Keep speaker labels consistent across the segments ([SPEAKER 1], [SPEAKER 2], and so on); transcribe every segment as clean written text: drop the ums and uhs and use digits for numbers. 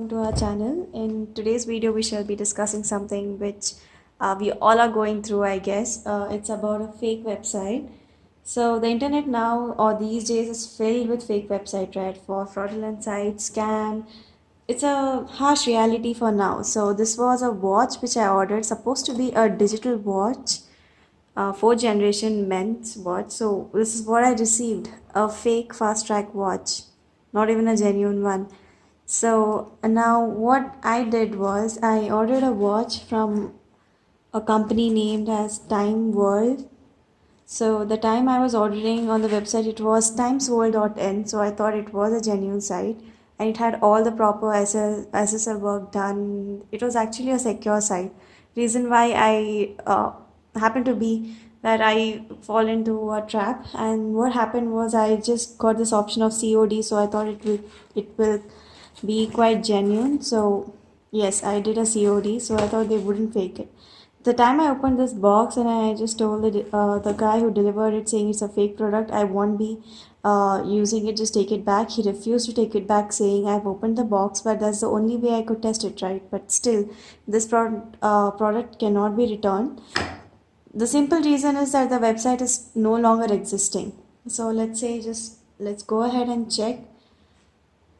[SPEAKER 1] welcome to our channel. In today's video, we shall be discussing something which we all are going through, I guess. It's about a fake website. So the internet now or these days is filled with fake website, right? For fraudulent sites, scam. It's a harsh reality for now. So this was a watch which I ordered, supposed to be a digital watch, fourth generation men's watch. So this is what I received, a fake fast track watch, not even a genuine one. So now what I did was I ordered a watch from a company named as Time World. So the time I was ordering on the website, it was timesworld.in. So I thought it was a genuine site and it had all the proper SSL work done. It was actually a secure site. Reason why I happened to be that I fall into a trap, and what happened was I just got this option of COD, so I thought it will be quite genuine. So yes, I did a COD, so I thought they wouldn't fake it. The time I opened this box and I just told the guy who delivered it, saying it's a fake product, I won't be using it, just take it back. He refused to take it back, saying I've opened the box, but that's the only way I could test it, right? But still, this product cannot be returned. The simple reason is that the website is no longer existing. So let's go ahead and check.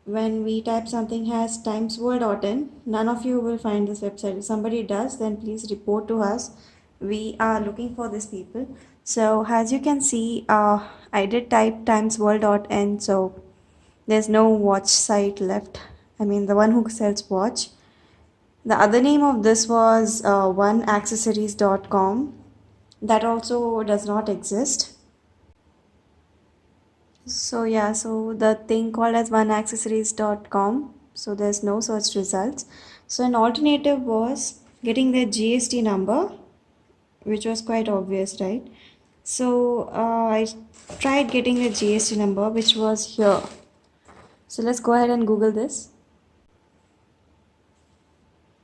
[SPEAKER 1] When we type something as timesworld.in, none of you will find this website. If somebody does, then please report to us. We are looking for these people. So as you can see, I did type timesworld.in, so there's no watch site left. I mean, the one who sells watch. The other name of this was oneaccessories.com. That also does not exist. So yeah, so the thing called as oneaccessories.com, so there's no search results. So an alternative was getting their GST number, which was quite obvious, right? So I tried getting the GST number, which was here. So let's go ahead and Google this.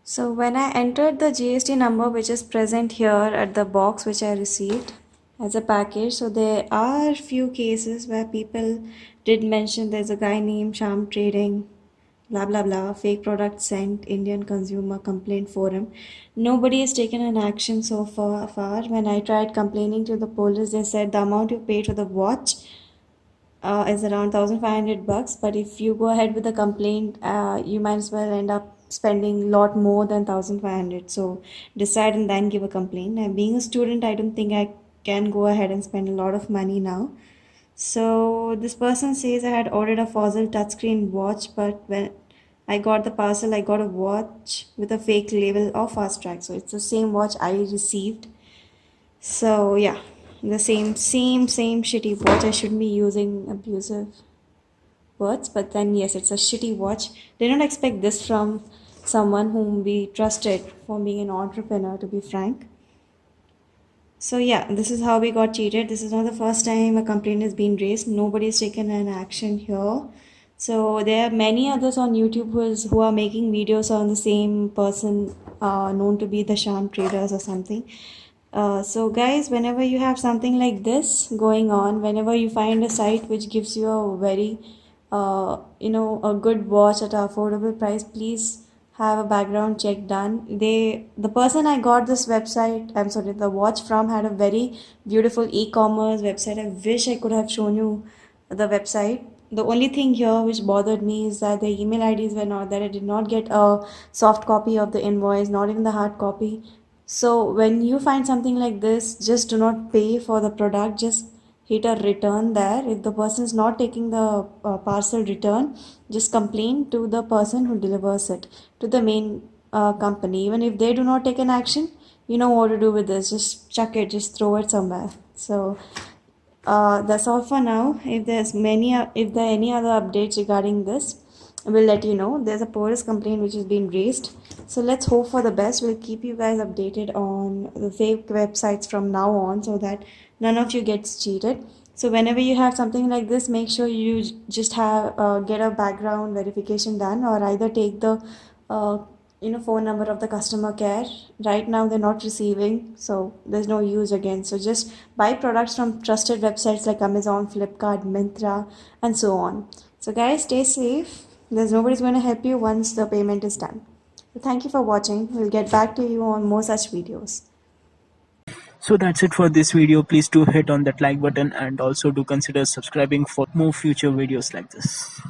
[SPEAKER 1] So when I entered the GST number, which is present here at the box which I received as a package, so there are few cases where people did mention there's a guy named Sham Trading, blah blah blah, fake product sent, Indian Consumer Complaint Forum. Nobody has taken an action so far. When I tried complaining to the police, they said the amount you paid for the watch is around 1,500 bucks, but if you go ahead with the complaint, you might as well end up spending a lot more than 1,500. So decide and then give a complaint. And being a student, I don't think I can go ahead and spend a lot of money now. So this person says I had ordered a Fossil touchscreen watch, but when I got the parcel, I got a watch with a fake label of Fast Track. So it's the same watch I received. So yeah, the same shitty watch. I shouldn't be using abusive words, but then yes, it's a shitty watch. Did not expect this from someone whom we trusted for being an entrepreneur, to be frank. So yeah, this is how we got cheated. This is not the first time a complaint has been raised. Nobody's taken an action here. So there are many others on YouTube who are making videos on the same person, known to be the Sham Traders or something. So guys, whenever you have something like this going on, whenever you find a site which gives you a very a good watch at an affordable price, please have a background check done. The person I got this website, I'm sorry, the watch from, had a very beautiful e-commerce website. I wish I could have shown you the website. The only thing here which bothered me is that the email IDs were not there. I did not get a soft copy of the invoice, not even the hard copy. So when you find something like this, just do not pay for the product. Just hit a return there. If the person is not taking the parcel return, just complain to the person who delivers it, to the main company. Even if they do not take an action, you know what to do with this. Just chuck it, just throw it somewhere. So that's all for now. If there are any other updates regarding this, we'll let you know. There's a police complaint which has been raised, so let's hope for the best. We'll keep you guys updated on the fake websites from now on, so that none of you gets cheated. So whenever you have something like this, make sure you just have get a background verification done, or either take the phone number of the customer care. Right now they're not receiving, so there's no use again. So just buy products from trusted websites like Amazon, Flipkart, Myntra, and so on. So guys, stay safe. There's nobody's going to help you once the payment is done. So thank you for watching. We'll get back to you on more such videos.
[SPEAKER 2] So that's it for this video. Please do hit on that like button and also do consider subscribing for more future videos like this.